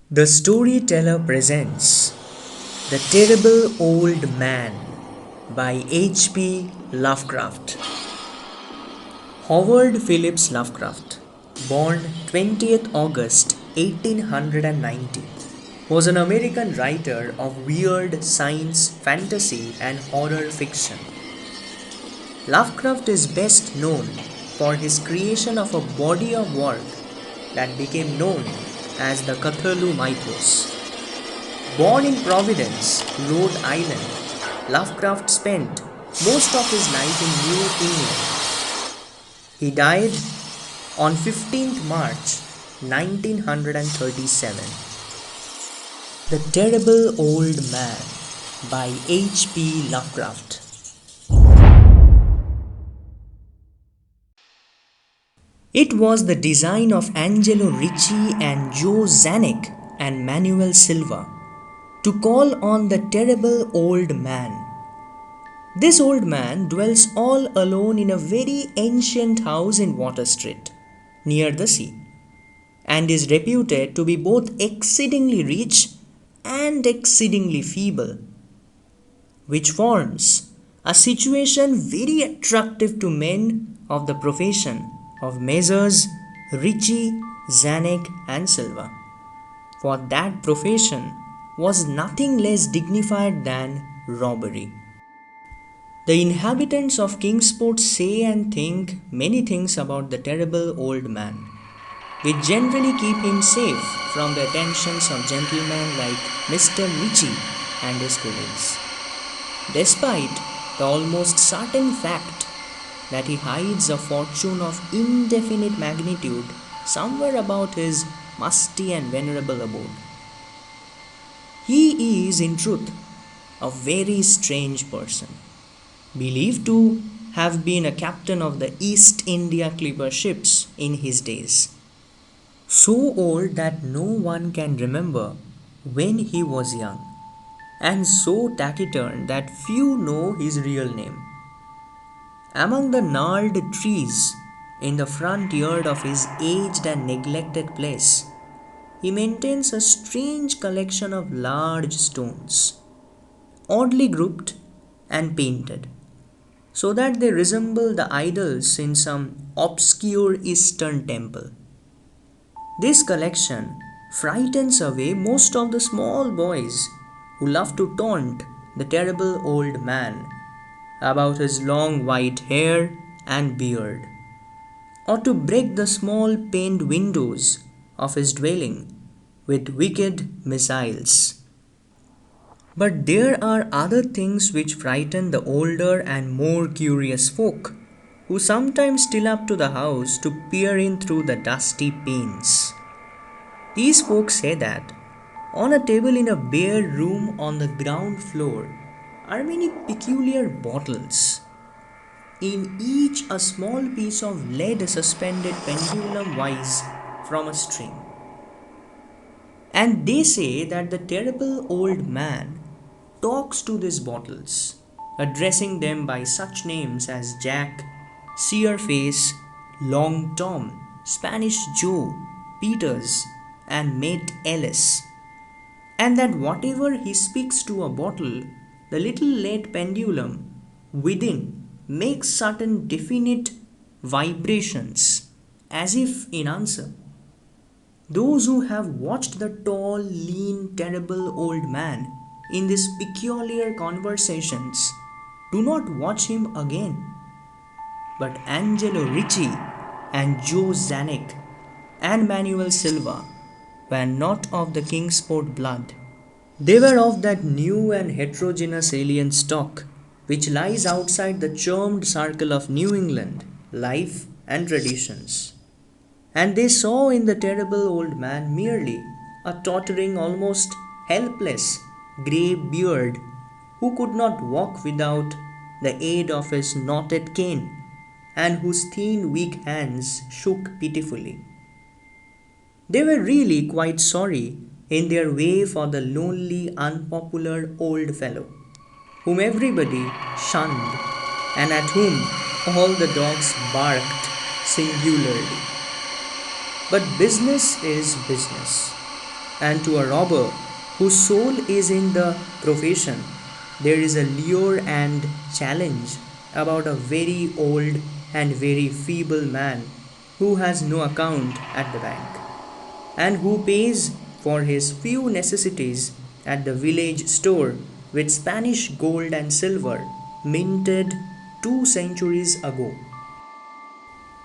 The storyteller presents The Terrible Old Man by H.P Lovecraft. Howard Phillips Lovecraft, born 20th August 1890, was an American writer of weird science, fantasy, and horror fiction. Lovecraft is best known for his creation of a body of work that became known as the Cthulhu mythos. Born in Providence, Rhode Island, Lovecraft spent most of his life in New England. He died on 15th March 1937. The Terrible Old Man by H.P. Lovecraft. It was the design of Angelo Ricci and Joe Zanuck and Manuel Silva to call on the terrible old man. This old man dwells all alone in a very ancient house in Water Street, near the sea, and is reputed to be both exceedingly rich and exceedingly feeble, which forms a situation very attractive to men of the profession of Messrs. Ricci, Zanuck, and Silva. For that profession was nothing less dignified than robbery. The inhabitants of Kingsport say and think many things about the terrible old man, which generally keep him safe from the attentions of gentlemen like Mr. Ricci and his colleagues, despite the almost certain fact that he hides a fortune of indefinite magnitude somewhere about his musty and venerable abode. He is, in truth, a very strange person, believed to have been a captain of the East India clipper ships in his days, so old that no one can remember when he was young, and so taciturn that few know his real name. Among the gnarled trees in the front yard of his aged and neglected place, he maintains a strange collection of large stones, oddly grouped and painted, so that they resemble the idols in some obscure Eastern temple. This collection frightens away most of the small boys who love to taunt the terrible old man about his long white hair and beard, or to break the small paned windows of his dwelling with wicked missiles. But there are other things which frighten the older and more curious folk, who sometimes steal up to the house to peer in through the dusty panes. These folk say that on a table in a bare room on the ground floor are many peculiar bottles, in each a small piece of lead suspended pendulum wise from a string. And they say that the terrible old man talks to these bottles, addressing them by such names as Jack, Searface, Long Tom, Spanish Joe, Peters, and Mate Ellis, and that whatever he speaks to a bottle, the little lead pendulum within makes certain definite vibrations as if in answer. Those who have watched the tall, lean, terrible old man in these peculiar conversations do not watch him again. But Angelo Ricci and Joe Zanuck and Manuel Silva were not of the Kingsport blood. They were of that new and heterogeneous alien stock which lies outside the charmed circle of New England life and traditions. And they saw in the terrible old man merely a tottering, almost helpless grey beard who could not walk without the aid of his knotted cane and whose thin, weak hands shook pitifully. They were really quite sorry in their way for the lonely, unpopular old fellow, whom everybody shunned and at whom all the dogs barked singularly. But business is business, And to a robber whose soul is in the profession, there is a lure and challenge about a very old and very feeble man who has no account at the bank and who pays for his few necessities at the village store with Spanish gold and silver minted 2 centuries ago.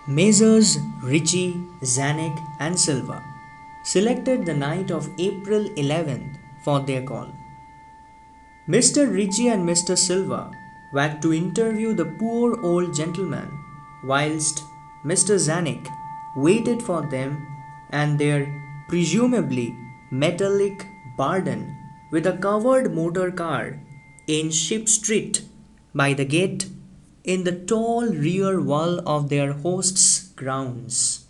Messrs. Ritchie, Zanuck, and Silva selected the night of April 11th for their call. Mr. Ritchie and Mr. Silva were to interview the poor old gentleman, whilst Mr. Zanuck waited for them and their presumably metallic burden with a covered motor car in Ship Street by the gate in the tall rear wall of their host's grounds.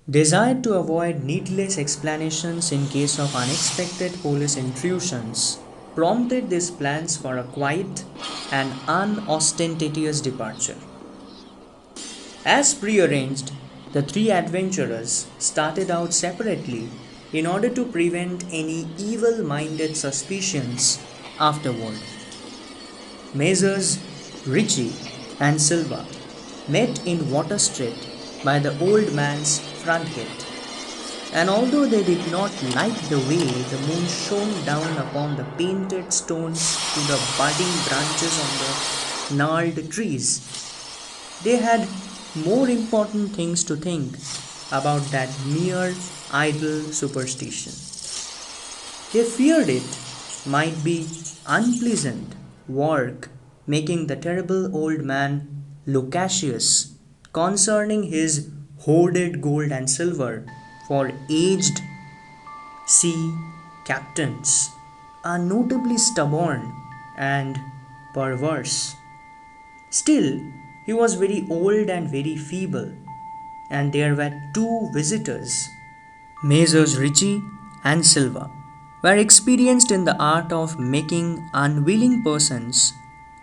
Desired to avoid needless explanations in case of unexpected police intrusions, prompted these plans for a quiet and unostentatious departure. As prearranged, the three adventurers started out separately in order to prevent any evil minded suspicions afterward. Messrs. Ritchie and Silva met in Water Street by the old man's front gate, and although they did not like the way the moon shone down upon the painted stones to the budding branches on the gnarled trees, they had more important things to think about that mere idle superstition. They feared it might be unpleasant work making the terrible old man loquacious concerning his hoarded gold and silver for aged sea captains are notably stubborn and perverse. Still, he was very old and very feeble, and there were two visitors. Messrs. Ritchie and Silva were experienced in the art of making unwilling persons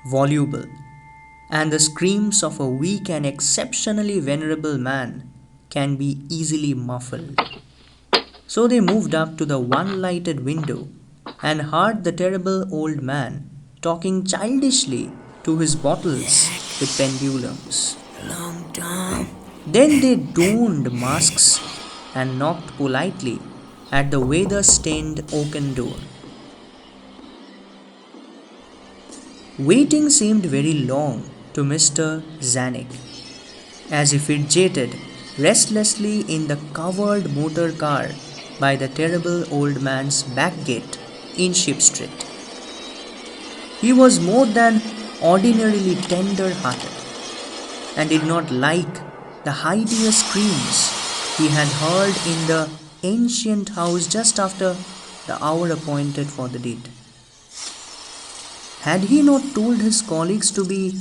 voluble, and the screams of a weak and exceptionally venerable man can be easily muffled. So they moved up to the one lighted window and heard the terrible old man talking childishly to his bottles with pendulums. Long time. Then they donned masks and knocked politely at the weather stained oaken door. Waiting seemed very long to Mr. Zanuck, as he fidgeted restlessly in the covered motor car by the terrible old man's back gate in Ship Street. He was more than ordinarily tender hearted and did not like the hideous screams he had heard in the ancient house just after the hour appointed for the deed. Had he not told his colleagues to be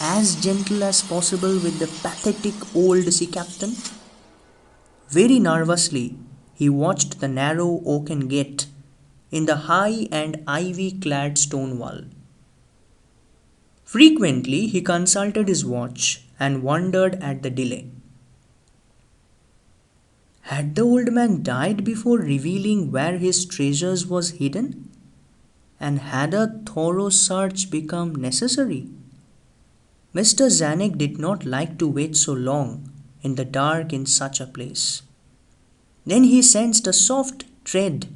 as gentle as possible with the pathetic old sea captain? Very nervously, he watched the narrow oaken gate in the high and ivy clad stone wall. Frequently, he consulted his watch and wondered at the delay. Had the old man died before revealing where his treasures was hidden? And had a thorough search become necessary? Mr. Zanuck did not like to wait so long in the dark in such a place. Then he sensed a soft tread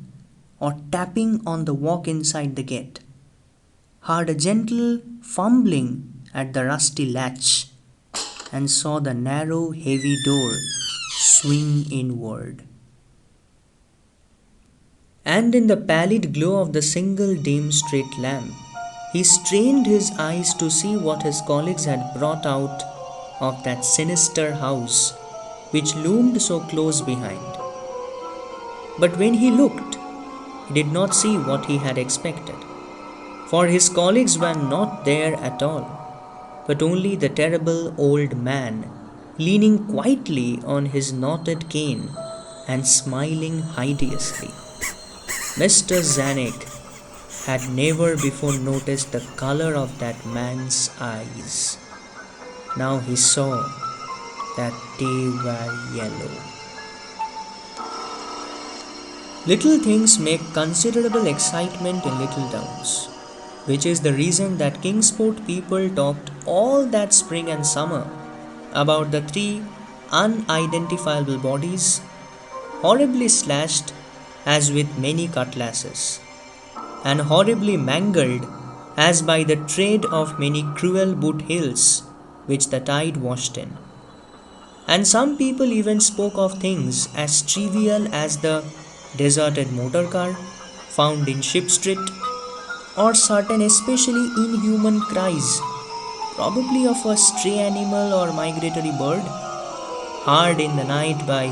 or tapping on the walk inside the gate, heard a gentle fumbling at the rusty latch, and saw the narrow, heavy door swing inward. And in the pallid glow of the single dim street lamp, he strained his eyes to see what his colleagues had brought out of that sinister house which loomed so close behind. But when he looked, he did not see what he had expected, for his colleagues were not there at all, but only the terrible old man leaning quietly on his knotted cane and smiling hideously. Mr. Zanuck had never before noticed the color of that man's eyes. Now he saw that they were yellow. Little things make considerable excitement in little towns, which is the reason that Kingsport people talked all that spring and summer about the three unidentifiable bodies, horribly slashed as with many cutlasses, and horribly mangled as by the tread of many cruel boot hills which the tide washed in. And some people even spoke of things as trivial as the deserted motor car found in Ship Street, or certain especially inhuman cries, probably of a stray animal or migratory bird, heard in the night by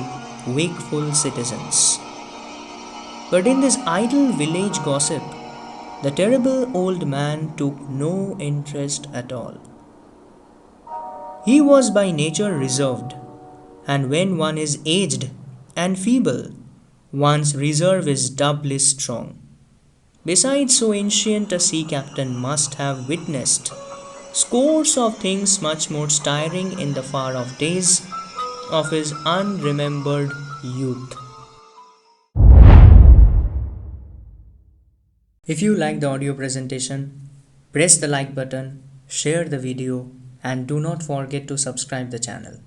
wakeful citizens. But in this idle village gossip, the terrible old man took no interest at all. He was by nature reserved, and when one is aged and feeble, one's reserve is doubly strong. Besides, so ancient a sea captain must have witnessed scores of things much more stirring in the far off days of his unremembered youth. If you like the audio presentation, press the like button, share the video, and do not forget to subscribe the channel.